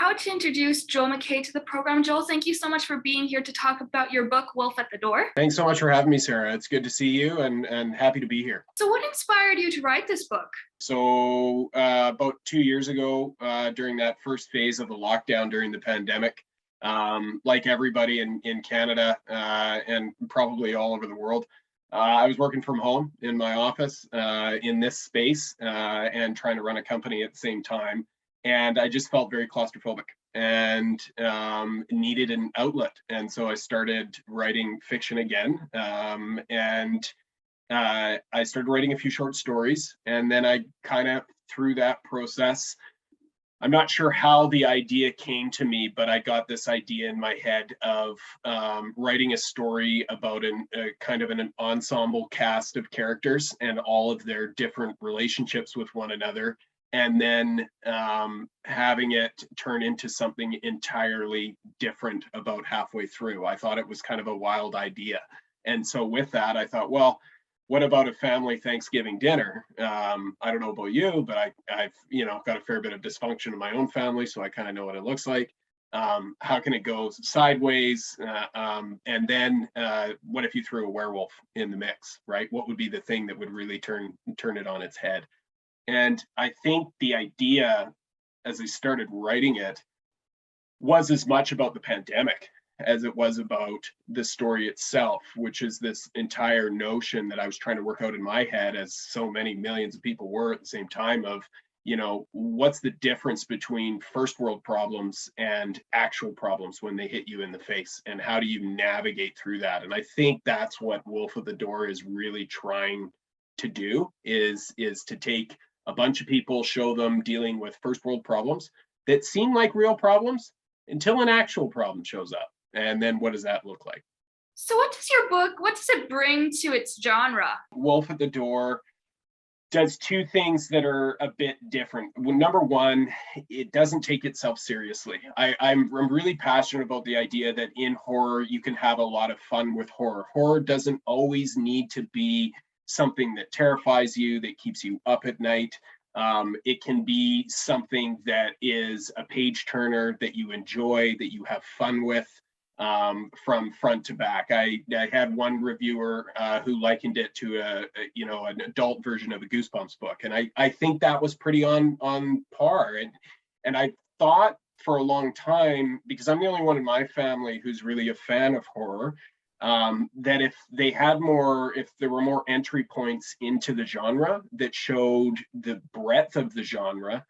proud to introduce Joel McKay to the program. Joel, thank you so much for being here to talk about your book, Wolf at the Door. Thanks so much for having me, Sarah. It's good to see you and happy to be here. So what inspired you to write this book? So about 2 years ago, during that first phase of the lockdown during the pandemic, like everybody in Canada and probably all over the world, I was working from home in my office in this space and trying to run a company at the same time. And I just felt very claustrophobic and needed an outlet. And so I started writing fiction again. I started writing a few short stories. And then I kind of, through that process, I'm not sure how the idea came to me, but I got this idea in my head of writing a story about a kind of an ensemble cast of characters and all of their different relationships with one another, and then having it turn into something entirely different about halfway through. I thought it was kind of a wild idea. And so with that, I thought, well, what about a family Thanksgiving dinner? I don't know about you, but I've got a fair bit of dysfunction in my own family, so I kind of know what it looks like. How can it go sideways? And then what if you threw a werewolf in the mix, right? What would be the thing that would really turn it on its head? And I think the idea, as I started writing it, was as much about the pandemic as it was about the story itself, which is this entire notion that I was trying to work out in my head, as so many millions of people were at the same time, of, what's the difference between first world problems and actual problems when they hit you in the face, and how do you navigate through that? And I think that's what Wolf at the Door is really trying to do, is to take a bunch of people, show them dealing with first world problems that seem like real problems until an actual problem shows up. And then what does that look like? So what does it bring to its genre? Wolf at the Door does two things that are a bit different. Well, number one, it doesn't take itself seriously. I'm really passionate about the idea that in horror, you can have a lot of fun with horror. Horror doesn't always need to be something that terrifies you, that keeps you up at night. It can be something that is a page turner that you enjoy, that you have fun with, from front to back. I had one reviewer who likened it to an adult version of a Goosebumps book, and I think that was pretty on par. And I thought for a long time, because I'm the only one in my family who's really a fan of horror, that if there were more entry points into the genre that showed the breadth of the genre,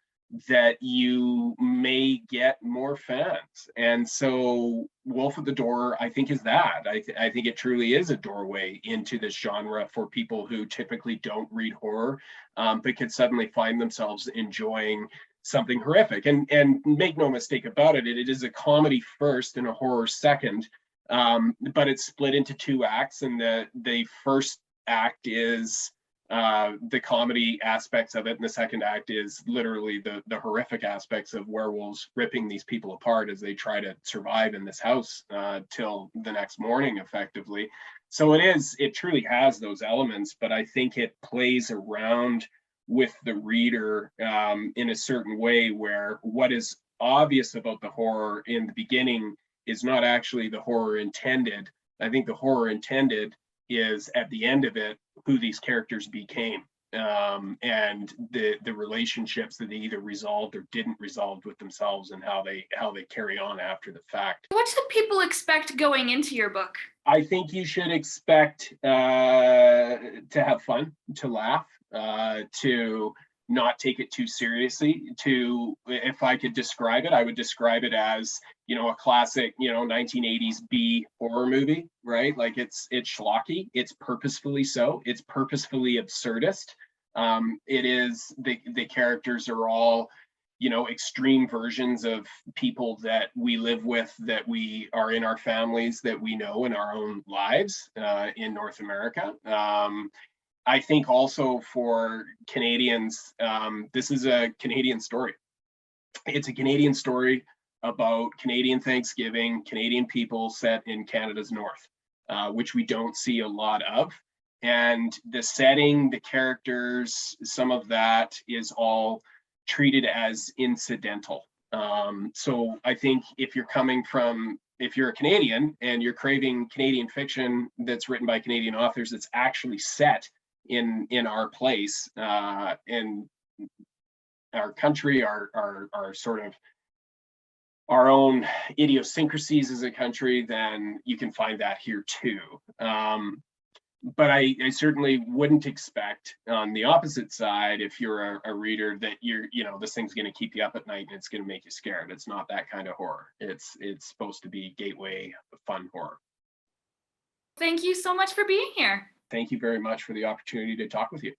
that you may get more fans. And so Wolf at the Door, I think, is that. I think it truly is a doorway into this genre for people who typically don't read horror, but can suddenly find themselves enjoying something horrific. And make no mistake about it, it is a comedy first and a horror second. But it's split into two acts, and the first act is the comedy aspects of it, and the second act is literally the horrific aspects of werewolves ripping these people apart as they try to survive in this house till the next morning, effectively. So it truly has those elements, but I think it plays around with the reader in a certain way, where what is obvious about the horror in the beginning is not actually the horror intended. I think the horror intended is, at the end of it, who these characters became, and the relationships that they either resolved or didn't resolve with themselves, and how they carry on after the fact. What should people expect going into your book? I think you should expect to have fun, to laugh, to not take it too seriously. If I could describe it, I would describe it as, a classic, 1980s B horror movie, right? Like it's schlocky. It's purposefully so. It's purposefully absurdist. It is, the characters are all, extreme versions of people that we live with, that we are in our families, that we know in our own lives in North America. I think also for Canadians, this is a Canadian story. It's a Canadian story about Canadian Thanksgiving, Canadian people set in Canada's north, which we don't see a lot of. And the setting, the characters, some of that is all treated as incidental. So I think if you're a Canadian and you're craving Canadian fiction that's written by Canadian authors, that's actually set in our place, in our country, our sort of our own idiosyncrasies as a country, then you can find that here too. But I certainly wouldn't expect on the opposite side, if you're a reader, that this thing's going to keep you up at night and it's going to make you scared. It's not that kind of horror. It's supposed to be gateway fun horror. Thank you so much for being here. Thank you very much for the opportunity to talk with you.